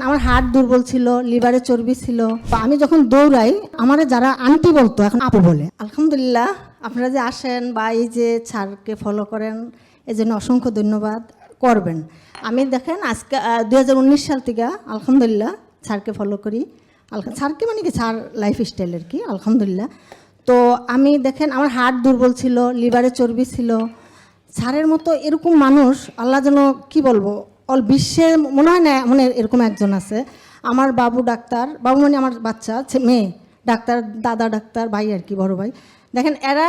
আমার হার্ট দুর্বল ছিল, লিভারে চর্বি ছিল। আমি যখন দৌড়াই আমার যারা আন্টি বলতো এখন আপু বলে। আলহামদুলিল্লাহ, আপনারা যে আসেন বা এই যে স্যারকে ফলো করেন এই জন্য অসংখ্য ধন্যবাদ। করবেন। আমি দেখেন আজকে 2019 সাল থেকে আলহামদুলিল্লাহ স্যারকে ফলো করি। স্যারকে মানে কি স্যার লাইফস্টাইলের কি আলহামদুলিল্লাহ। তো আমি দেখেন আমার হার্ট দুর্বল ছিল, লিভারে চর্বি ছিল। স্যারের মতো এরকম মানুষ আল্লাহ যেন কি বলবো অল বিশ্বে মনে হয় না মানে এরকম একজন আছে। আমার বাবু ডাক্তার, বাবু মানে আমার বাচ্চা মেয়ে ডাক্তার, দাদা ডাক্তার, ভাই আর কি বড় ভাই। দেখেন এরা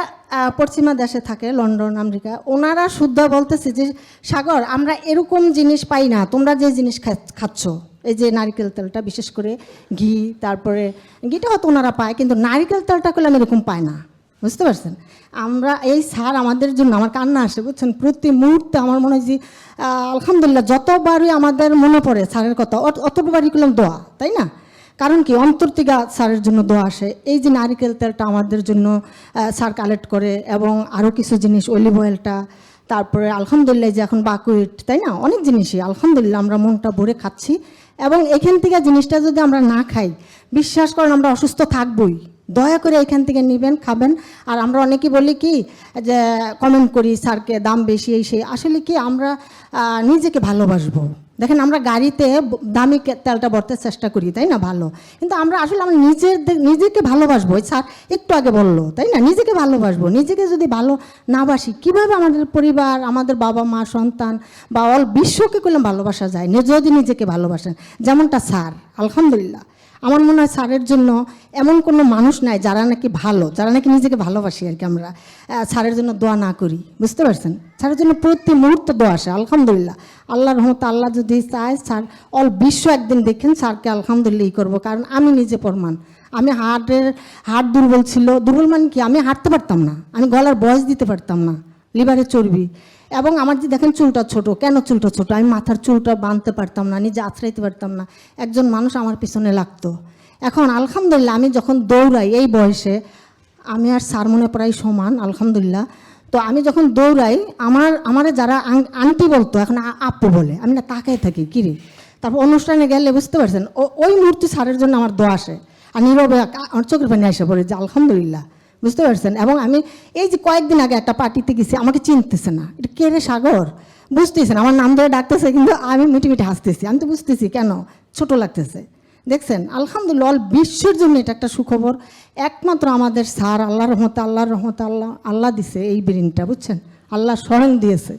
পশ্চিমা দেশে থাকে, লন্ডন আমেরিকা। ওনারা শুদ্ধ বলতেছে যে সাগর আমরা এরকম জিনিস পাই না, তোমরা যে জিনিস খাচ্ছ এই যে নারকেল তেলটা, বিশেষ করে ঘি, তারপরে ঘিটা হয়তো ওনারা পায় কিন্তু নারকেল তেলটা করলে আমি এরকম পাই না, বুঝতে পারছেন। আমরা এই স্যার আমাদের জন্য আমার কান্না আসে বুঝছেন, প্রতি মুহূর্তে আমার মনে হয় যে আলহামদুলিল্লাহ যতবারই আমাদের মনে পড়ে স্যারের কথা অতবারই করলাম দোয়া, তাই না? কারণ কি অন্তর থেকে স্যারের জন্য দোয়া আসে। এই যে নারিকেল তেলটা আমাদের জন্য স্যার কালেক্ট করে এবং আরও কিছু জিনিস, অলিভ অয়েলটা, তারপরে আলহামদুলিল্লাহ যে এখন বাকুইট, তাই না, অনেক জিনিসই আলহামদুলিল্লাহ আমরা মনটা ভরে খাচ্ছি। এবং এখান থেকে জিনিসটা যদি আমরা না খাই বিশ্বাস করেন আমরা অসুস্থ থাকবই। দয়া করে এখান থেকে নেবেন, খাবেন। আর আমরা অনেকেই বলি কি যে কমেন্ট করি স্যারকে দাম বেশি এই সেই, আসলে কি আমরা নিজেকে ভালোবাসবো। দেখেন আমরা গাড়িতে দামি তেলটা ভরতে চেষ্টা করি, তাই না, ভালো, কিন্তু আমরা আসলে আমরা নিজেকে ভালোবাসবো। স্যার একটু আগে বললো, তাই না, নিজেকে ভালোবাসবো। নিজেকে যদি ভালো না বাসি কীভাবে আমাদের পরিবার, আমাদের বাবা মা, সন্তান বা অল বিশ্বকে করলাম ভালোবাসা যায় যদি নিজেকে ভালোবাসেন। যেমনটা স্যার আলহামদুলিল্লাহ আমার মনে হয় স্যারের জন্য এমন কোনো মানুষ নাই যারা নাকি ভালো, যারা নাকি নিজেকে ভালোবাসি আর কি আমরা স্যারের জন্য দোয়া না করি, বুঝতে পারছেন। স্যারের জন্য প্রতি মুহূর্তে দোয়া আসে আলহামদুলিল্লাহ। আল্লাহর রহমতে আল্লাহ যদি চায় স্যার অল বিশ্ব একদিন দেখেন স্যারকে আলহামদুলিল্লাহ করবো। কারণ আমি নিজে প্রমাণ, আমি হার্ট দুর্বল ছিল। দুর্বল মানে কি আমি হাঁটতে পারতাম না, আমি গলার বয়স দিতে পারতাম না, লিভারে চর্বি। এবং আমার যে দেখেন চুলটা ছোট, কেন চুলটা ছোট, আমি মাথার চুলটা বাঁধতে পারতাম না, নিজে আঁচড়াইতে পারতাম না, একজন মানুষ আমার পিছনে লাগতো। এখন আলহামদুলিল্লাহ আমি যখন দৌড়াই এই বয়সে, আমি আর স্যার মনে প্রায় সমান আলহামদুলিল্লাহ। তো আমি যখন দৌড়াই আমার যারা আন্টি বলতো এখন আপু বলে। আমি না তাকাই থাকি কিরে, তারপর অনুষ্ঠানে গেলে বুঝতে পারছেন ওই মুহূর্তে স্যারের জন্য আমার দোয়া আসে আর নীরবে আমার চোখের পানি এসে পড়ে যে আলহামদুলিল্লাহ, বুঝতে পারছেন। এবং আমি এই যে কয়েকদিন আগে একটা পার্টিতে গেছি, আমাকে চিনতেছে না, এটা কে রে সাগর, বুঝতেছেন, আমার নাম ধরে ডাকতেছে কিন্তু আমি মিটি মিটি হাসতেছি। আমি তো বুঝতেছি কেন ছোট লাগতেছে, দেখছেন। আলহামদুলিল্লাহ অল বিশ্বের জন্য এটা একটা সুখবর। একমাত্র আমাদের স্যার আল্লাহর রহমতে আল্লাহ দিছে এই ব্রেনটা, বুঝছেন, আল্লাহ স্বয়ং দিয়েছে।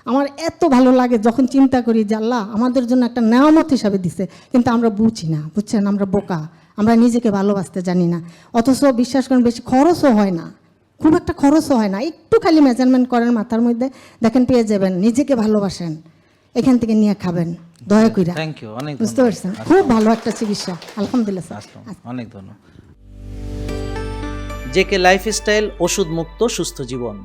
আমার এত ভালো লাগে যখন চিন্তা করি যে আল্লাহ আমাদের জন্য একটা নেয়ামত হিসাবে দিছে, কিন্তু আমরা বুঝি না, বুঝছেন, আমরা বোকা, আমরা নিজেকে ভালোবাসতে জানি না। অথচ বিশ্বাস করেন বেশি খরচও হয় না, খুব একটা খরচও হয় না, একটু খালি মেজারমেন্ট করেন মাথার মধ্যে, দেখেন পেয়ে যাবেন। নিজেকে ভালোবাসেন, এখান থেকে নিয়ে খাবেন দয়া কইরা। থ্যাংক ইউ, অনেক বুঝতে পারছেন, খুব ভালো একটা চিকিৎসা আলহামদুলিল্লাহ স্যার, অনেক ধন্যবাদ। জেকে লাইফস্টাইল, ওষুধ মুক্ত সুস্থ জীবন।